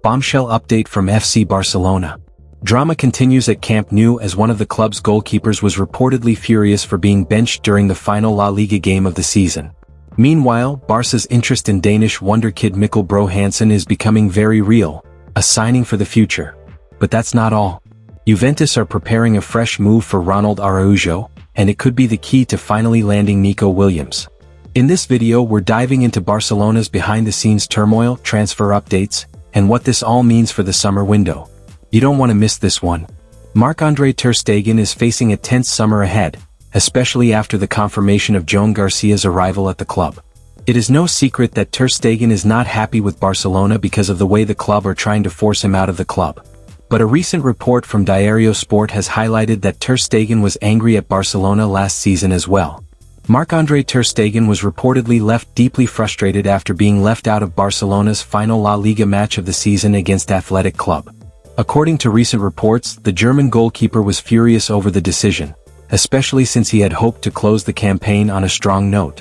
Bombshell update from FC Barcelona. Drama continues at Camp Nou as one of the club's goalkeepers was reportedly furious for being benched during the final La Liga game of the season. Meanwhile, Barca's interest in Danish wonderkid Mikkel Bro Hansen is becoming very real, a signing for the future. But that's not all. Juventus are preparing a fresh move for Ronald Araujo, and it could be the key to finally landing Nico Williams. In this video we're diving into Barcelona's behind-the-scenes turmoil, transfer updates, and what this all means for the summer window. You don't want to miss this one. Marc-Andre Ter Stegen is facing a tense summer ahead, especially after the confirmation of Joan Garcia's arrival at the club. It is no secret that Ter Stegen is not happy with Barcelona because of the way the club are trying to force him out of the club. But a recent report from Diario Sport has highlighted that Ter Stegen was angry at Barcelona last season as well. Marc-Andre Ter Stegen was reportedly left deeply frustrated after being left out of Barcelona's final La Liga match of the season against Athletic Club. According to recent reports, the German goalkeeper was furious over the decision, especially since he had hoped to close the campaign on a strong note.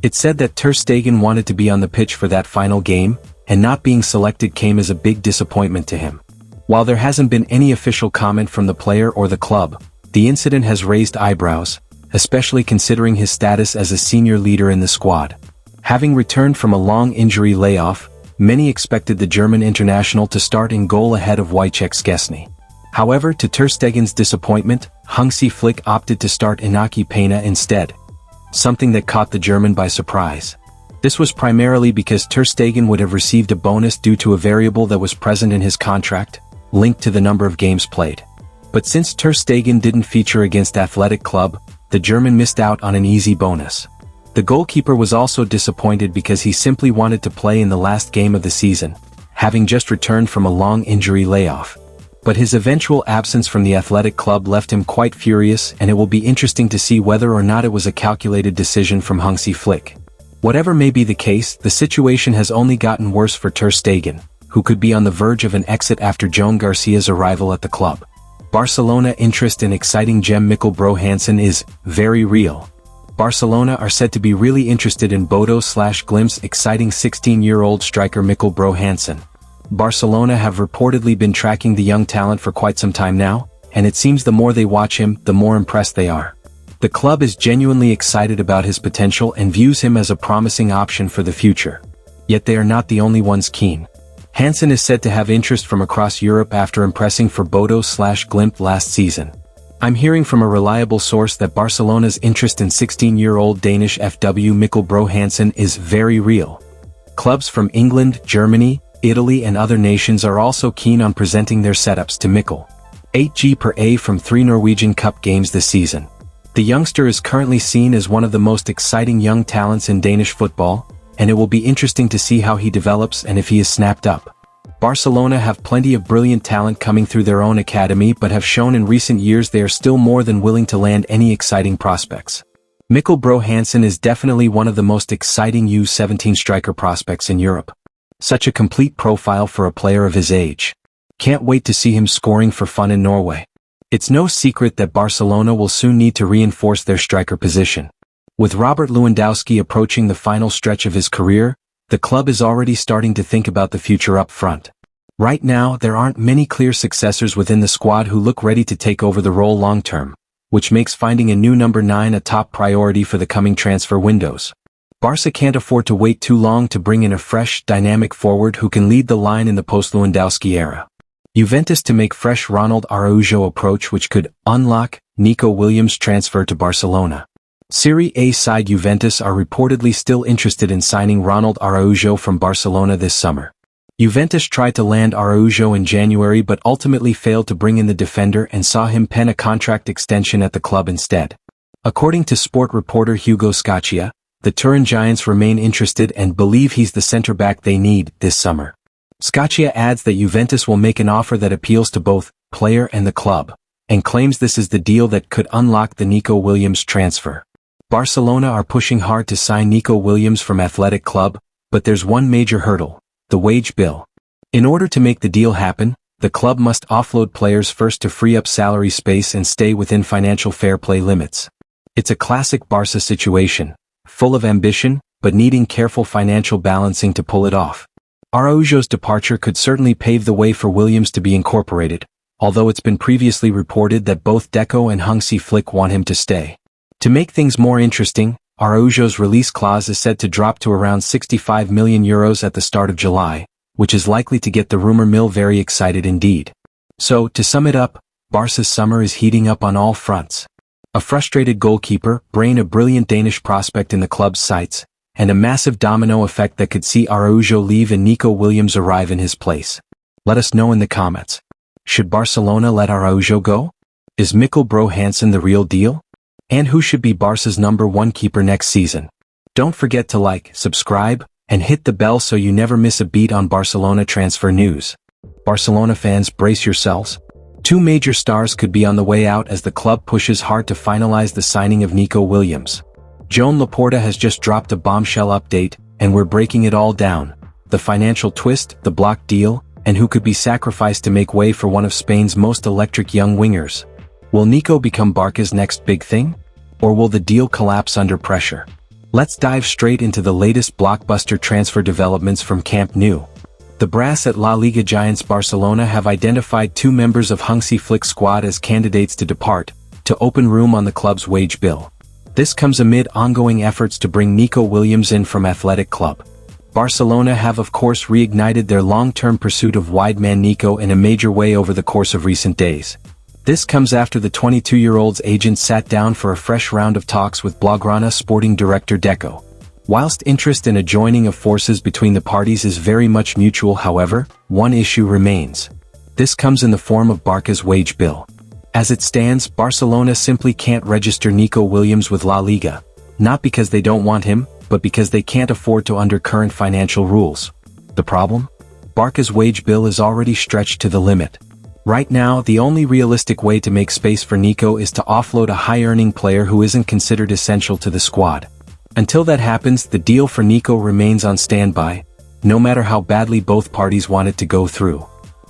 It's said that Ter Stegen wanted to be on the pitch for that final game, and not being selected came as a big disappointment to him. While there hasn't been any official comment from the player or the club, the incident has raised eyebrows, especially considering his status as a senior leader in the squad. Having returned from a long injury layoff, many expected the German international to start in goal ahead of Wojciech Szczesny. However, to Ter Stegen's disappointment, Hansi Flick opted to start Inaki Peña instead, something that caught the German by surprise. This was primarily because Ter Stegen would have received a bonus due to a variable that was present in his contract, linked to the number of games played. But since Ter Stegen didn't feature against Athletic Club, the German missed out on an easy bonus. The goalkeeper was also disappointed because he simply wanted to play in the last game of the season, having just returned from a long injury layoff. But his eventual absence from the Athletic Club left him quite furious, and it will be interesting to see whether or not it was a calculated decision from Hansi Flick. Whatever may be the case, the situation has only gotten worse for Ter Stegen, who could be on the verge of an exit after Joan Garcia's arrival at the club. Barcelona interest in exciting gem Mikkel Bro Hansen is very real. Barcelona are said to be really interested in Bodo/Glimt's exciting 16-year-old striker Mikkel Bro Hansen. Barcelona have reportedly been tracking the young talent for quite some time now, and it seems the more they watch him, the more impressed they are. The club is genuinely excited about his potential and views him as a promising option for the future. Yet they are not the only ones keen. Hansen is said to have interest from across Europe after impressing for Bodo/Glimt last season. I'm hearing from a reliable source that Barcelona's interest in 16-year-old Danish FW Mikkel Bro Hansen is very real. Clubs from England, Germany, Italy and other nations are also keen on presenting their setups to Mikkel. 8G per A from 3 Norwegian Cup games this season. The youngster is currently seen as one of the most exciting young talents in Danish football, and it will be interesting to see how he develops and if he is snapped up. Barcelona have plenty of brilliant talent coming through their own academy but have shown in recent years they are still more than willing to land any exciting prospects. Mikkel Bro Hansen is definitely one of the most exciting U17 striker prospects in Europe. Such a complete profile for a player of his age. Can't wait to see him scoring for fun in Norway. It's no secret that Barcelona will soon need to reinforce their striker position. With Robert Lewandowski approaching the final stretch of his career, the club is already starting to think about the future up front. Right now, there aren't many clear successors within the squad who look ready to take over the role long-term, which makes finding a new number 9 a top priority for the coming transfer windows. Barca can't afford to wait too long to bring in a fresh, dynamic forward who can lead the line in the post-Lewandowski era. Juventus to make fresh Ronald Araujo approach which could unlock Nico Williams' transfer to Barcelona. Serie A side Juventus are reportedly still interested in signing Ronald Araujo from Barcelona this summer. Juventus tried to land Araujo in January but ultimately failed to bring in the defender and saw him pen a contract extension at the club instead. According to sport reporter Hugo Scaccia, the Turin Giants remain interested and believe he's the center-back they need this summer. Scaccia adds that Juventus will make an offer that appeals to both player and the club, and claims this is the deal that could unlock the Nico Williams transfer. Barcelona are pushing hard to sign Nico Williams from Athletic Club, but there's one major hurdle, the wage bill. In order to make the deal happen, the club must offload players first to free up salary space and stay within financial fair play limits. It's a classic Barca situation, full of ambition, but needing careful financial balancing to pull it off. Araujo's departure could certainly pave the way for Williams to be incorporated, although it's been previously reported that both Deco and Hansi Flick want him to stay. To make things more interesting, Araujo's release clause is said to drop to around €65 million at the start of July, which is likely to get the rumor mill very excited indeed. So, to sum it up, Barca's summer is heating up on all fronts. A frustrated goalkeeper, a brilliant Danish prospect in the club's sights, and a massive domino effect that could see Araujo leave and Nico Williams arrive in his place. Let us know in the comments. Should Barcelona let Araujo go? Is Mikkel Bro Hansen the real deal? And who should be Barca's #1 keeper next season? Don't forget to like, subscribe, and hit the bell so you never miss a beat on Barcelona transfer news. Barcelona fans, brace yourselves. 2 major stars could be on the way out as the club pushes hard to finalize the signing of Nico Williams. Joan Laporta has just dropped a bombshell update, and we're breaking it all down. The financial twist, the block deal, and who could be sacrificed to make way for one of Spain's most electric young wingers. Will Nico become Barca's next big thing? Or will the deal collapse under pressure? Let's dive straight into the latest blockbuster transfer developments from Camp Nou. The brass at La Liga giants Barcelona have identified 2 members of Hansi Flick's squad as candidates to depart, to open room on the club's wage bill. This comes amid ongoing efforts to bring Nico Williams in from Athletic Club. Barcelona have of course reignited their long-term pursuit of wide man Nico in a major way over the course of recent days. This comes after the 22-year-old's agent sat down for a fresh round of talks with Blaugrana sporting director Deco. Whilst interest in a joining of forces between the parties is very much mutual, however, one issue remains. This comes in the form of Barca's wage bill. As it stands, Barcelona simply can't register Nico Williams with La Liga, not because they don't want him, but because they can't afford to under current financial rules. The problem? Barca's wage bill is already stretched to the limit. Right now, the only realistic way to make space for Nico is to offload a high-earning player who isn't considered essential to the squad. Until that happens, the deal for Nico remains on standby, no matter how badly both parties want it to go through.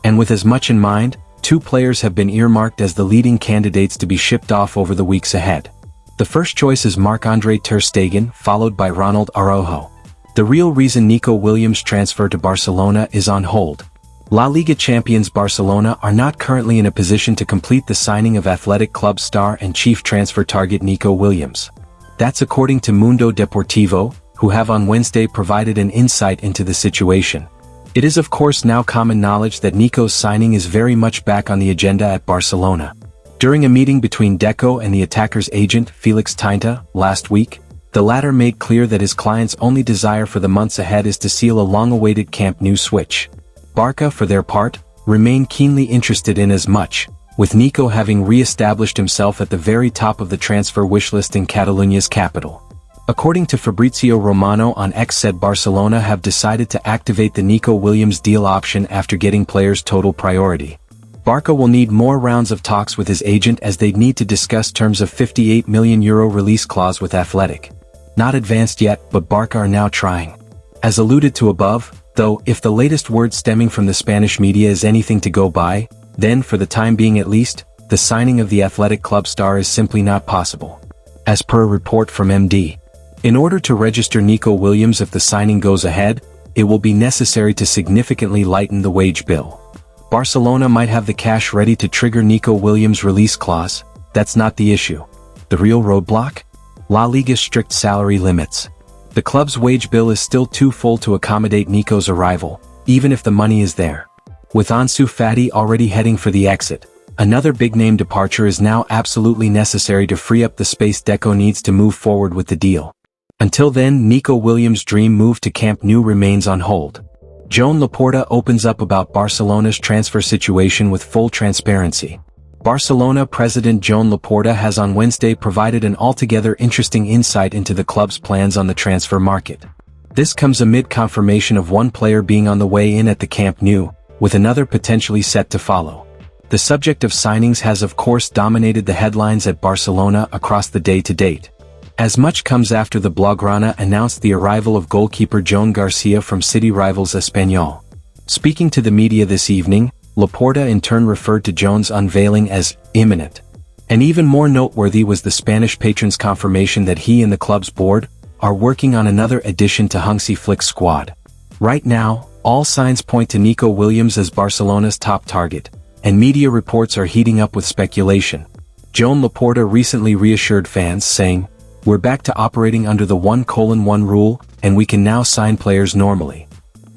And with as much in mind, 2 players have been earmarked as the leading candidates to be shipped off over the weeks ahead. The first choice is Marc-Andre Ter Stegen, followed by Ronald Araujo. The real reason Nico Williams' transfer to Barcelona is on hold. La Liga champions Barcelona are not currently in a position to complete the signing of Athletic Club star and chief transfer target Nico Williams. That's according to Mundo Deportivo, who have on Wednesday provided an insight into the situation. It is of course now common knowledge that Nico's signing is very much back on the agenda at Barcelona. During a meeting between Deco and the attacker's agent, Felix Tinta, last week, the latter made clear that his client's only desire for the months ahead is to seal a long-awaited Camp Nou switch. Barca, for their part, remain keenly interested in as much, with Nico having re-established himself at the very top of the transfer wishlist in Catalonia's capital. According to Fabrizio Romano on X, said Barcelona have decided to activate the Nico Williams deal option after getting players total priority. Barca will need more rounds of talks with his agent as they'd need to discuss terms of €58 million release clause with Athletic. Not advanced yet, but Barca are now trying. As alluded to above, though, if the latest word stemming from the Spanish media is anything to go by, then, for the time being at least, the signing of the Athletic Club star is simply not possible. As per a report from MD, in order to register Nico Williams if the signing goes ahead, it will be necessary to significantly lighten the wage bill. Barcelona might have the cash ready to trigger Nico Williams' release clause. That's not the issue. The real roadblock? La Liga's strict salary limits. The club's wage bill is still too full to accommodate Nico's arrival, even if the money is there. With Ansu Fati already heading for the exit, another big-name departure is now absolutely necessary to free up the space Deco needs to move forward with the deal. Until then, Nico Williams' dream move to Camp Nou remains on hold. Joan Laporta opens up about Barcelona's transfer situation with full transparency. Barcelona president Joan Laporta has on Wednesday provided an altogether interesting insight into the club's plans on the transfer market. This comes amid confirmation of one player being on the way in at the Camp Nou, with another potentially set to follow. The subject of signings has of course dominated the headlines at Barcelona across the day to date. As much comes after the Blaugrana announced the arrival of goalkeeper Joan Garcia from city rivals Espanyol. Speaking to the media this evening, Laporta in turn referred to Joan's unveiling as imminent. And even more noteworthy was the Spanish patron's confirmation that he and the club's board are working on another addition to Hansi Flick's squad. Right now, All signs point to Nico Williams as Barcelona's top target, and media reports are heating up with speculation. Joan Laporta recently reassured fans, saying, "We're back to operating under the 1:1 rule, and we can now sign players normally."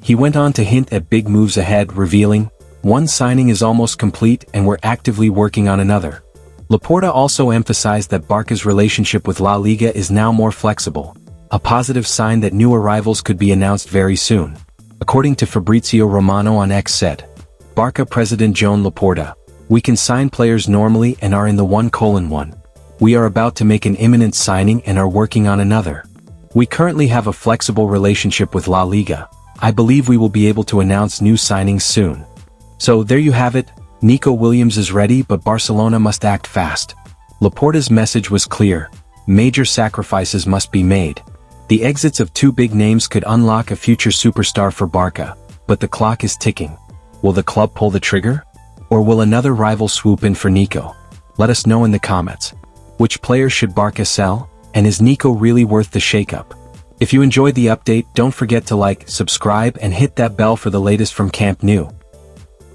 He went on to hint at big moves ahead, revealing, "One signing is almost complete and we're actively working on another." Laporta also emphasized that Barca's relationship with La Liga is now more flexible, a positive sign that new arrivals could be announced very soon. According to Fabrizio Romano on X said, Barca president Joan Laporta, "We can sign players normally and are in the 1:1. We are about to make an imminent signing and are working on another. We currently have a flexible relationship with La Liga. I believe we will be able to announce new signings soon." So there you have it, Nico Williams is ready but Barcelona must act fast. Laporta's message was clear: major sacrifices must be made. The exits of two big names could unlock a future superstar for Barca, but the clock is ticking. Will the club pull the trigger? Or will another rival swoop in for Nico? Let us know in the comments. Which player should Barca sell? And is Nico really worth the shakeup? If you enjoyed the update, don't forget to like, subscribe and hit that bell for the latest from Camp Nou.